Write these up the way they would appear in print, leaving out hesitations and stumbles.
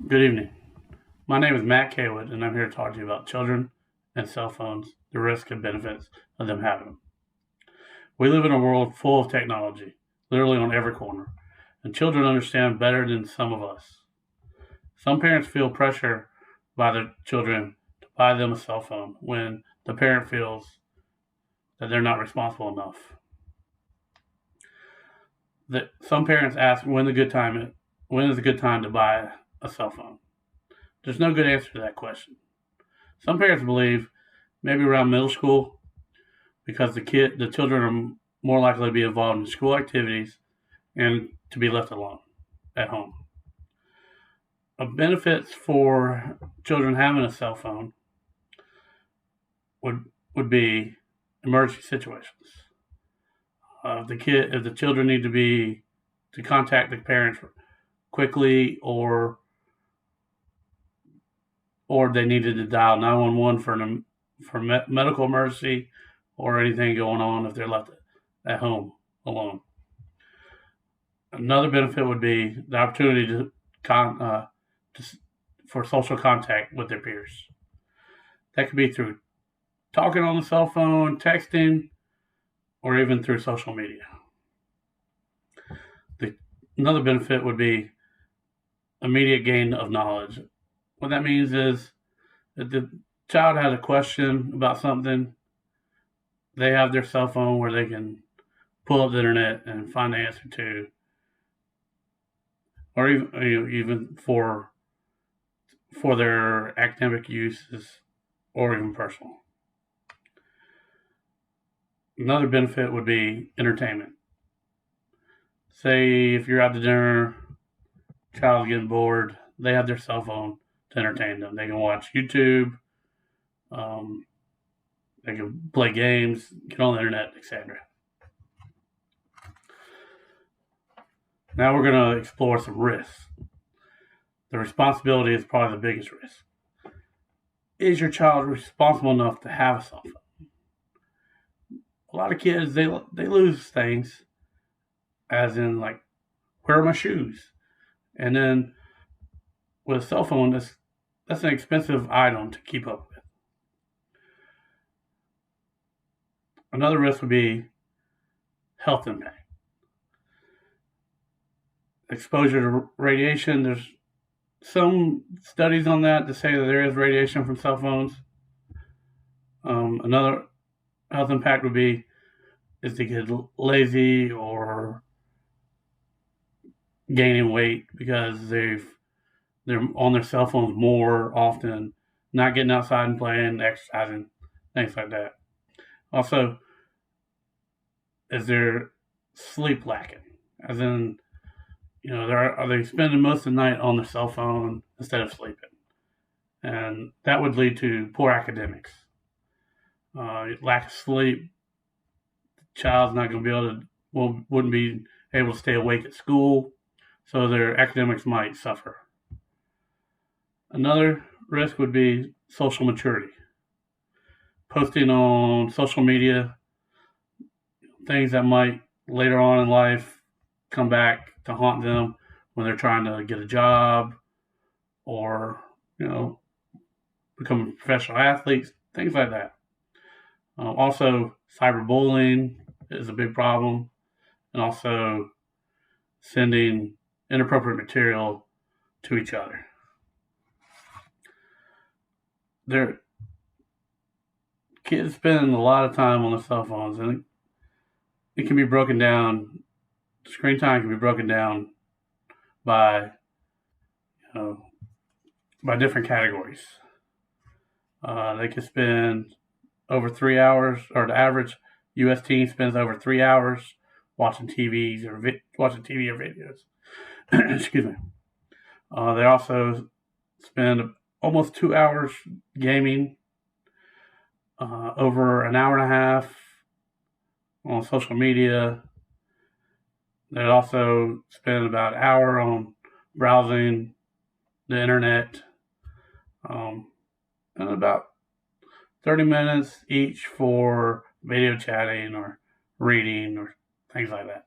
Good evening. My name is Matt Cawood, and I'm here to talk to you about children and cell phones, the risks and benefits of them having them. We live in a world full of technology, literally on every corner, and children understand better than some of us. Some parents feel pressure by their children to buy them a cell phone when the parent feels that they're not responsible enough. That some parents ask when is a good time to buy a cell phone. There's no good answer to that question. Some parents believe maybe around middle school because the children are more likely to be involved in school activities and to be left alone at home. Benefits for children having a cell phone would be emergency situations. If the children need to contact the parents quickly, or they needed to dial 911 for medical emergency or anything going on if they're left at home alone. Another benefit would be the opportunity for social contact with their peers. That could be through talking on the cell phone, texting, or even through social media. Another benefit would be immediate gain of knowledge. What that means is if the child has a question about something, they have their cell phone where they can pull up the internet and find the answer to, or even for their academic uses or even personal. Another benefit would be entertainment. Say if you're out to dinner, child's getting bored, they have their cell phone to entertain them. They can watch YouTube, they can play games, get on the internet, etc. Now we're going to explore some risks. The responsibility is probably the biggest risk. Is your child responsible enough to have a cell phone? A lot of kids, they lose things, as in like, where are my shoes? And then with a cell phone, that's an expensive item to keep up with. Another risk would be health impact. Exposure to radiation, there's some studies on that to say that there is radiation from cell phones. Another health impact would be is to get lazy or gaining weight because they're on their cell phones more often, not getting outside and playing, exercising, things like that. Also, is their sleep lacking? As in, are they spending most of the night on their cell phone instead of sleeping? And that would lead to poor academics. Lack of sleep, the child's not going to be able to, wouldn't be able to stay awake at school, so their academics might suffer. Another risk would be social maturity. Posting on social media things that might later on in life come back to haunt them when they're trying to get a job or, become professional athletes, things like that. Also, cyberbullying is a big problem, and also sending inappropriate material to each other. Kids spend a lot of time on the cell phones, and it can be broken down. Screen time can be broken down by different categories. They can spend over 3 hours, or the average U.S. teen spends over 3 hours watching TV or videos. Excuse me. They also spend almost 2 hours gaming, over an hour and a half on social media. They also spend about an hour on browsing the internet, and about 30 minutes each for video chatting or reading or things like that.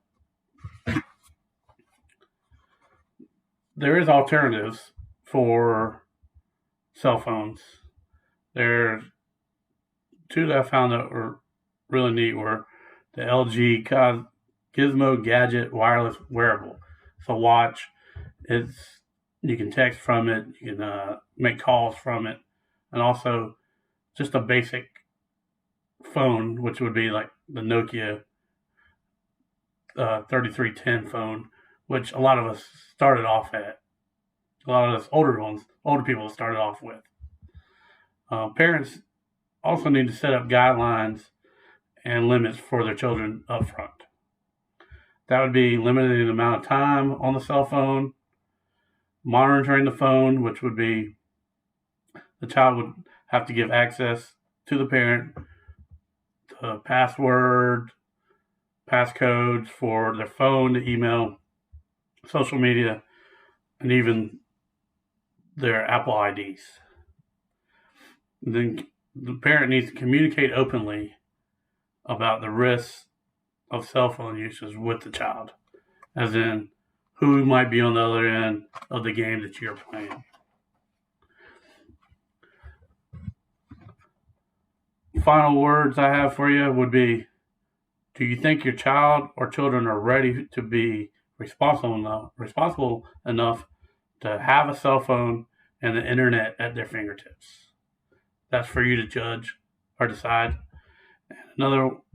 There is alternatives for cell phones. There's two that I found that were really neat were the LG Gizmo Gadget wireless wearable. It's a watch. You can text from it. You can make calls from it, and also just a basic phone, which would be like the Nokia 3310 phone, which a lot of us started off at. A lot of us older people started off with. Parents also need to set up guidelines and limits for their children up front. That would be limiting the amount of time on the cell phone, monitoring the phone, which would be the child would have to give access to the parent, the passcodes for their phone, the email, social media, and even their Apple IDs. And then the parent needs to communicate openly about the risks of cell phone usage with the child, as in who might be on the other end of the game that you're playing. Final words I have for you would be, do you think your child or children are ready to be responsible enough to have a cell phone and the internet at their fingertips? That's for you to judge or decide. And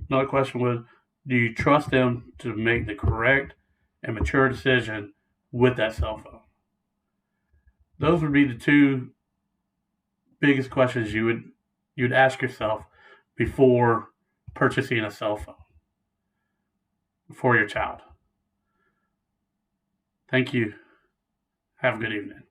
another question was, do you trust them to make the correct and mature decision with that cell phone? Those would be the two biggest questions you'd ask yourself before purchasing a cell phone for your child. Thank you. Have a good evening.